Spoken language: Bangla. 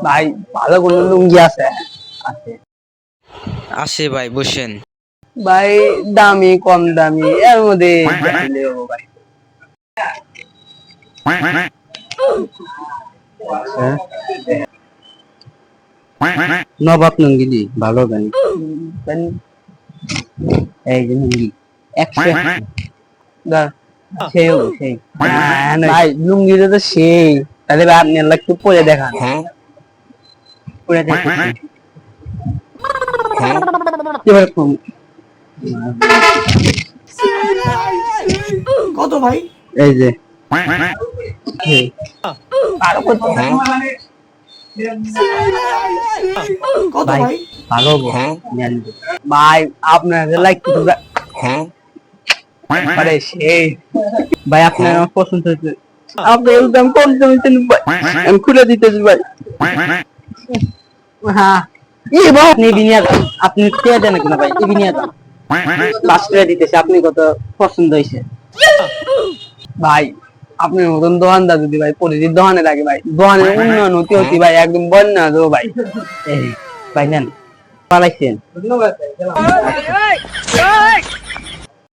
ভাই ভালো কোনো লুঙ্গি আছে? আছে ভাই, বসেন। ভাই দামি কম দামি এর মধ্যে ভাই। নবাব লুঙ্গি ভালো জানি। এই যে লুঙ্গি 100 সেই ভাই লুঙ্গিটা তো সেই, তাহলে ভাই আপনি একটু পরে দেখান। পুরো দেখছি কত ভাই? এই যে কত ভাই? ভালো ভাই আপনার লাগতো আরে সেই ভাই আপনার আমার পছন্দ হয়েছে। আপনি একদম কম দামে ভাই, আমি খুলে দিতেছি ভাই। হ্যাঁ আপনি বিনিয়া আপনি কে দেন কিনা ভাই বিনিয়া দেন 5 টাকা দিতেছে। আপনি কত পছন্দ হয়েছে ভাই? আপনার মতন দোকানদার যদি ভাই প্রতিদিন দোকানে লাগে ভাই, দোকানের উন্নয়ন হতে হতে ভাই একদম বন্যা দেবো ভাই। ভাই নেন পালাইছেন। ধন্যবাদ।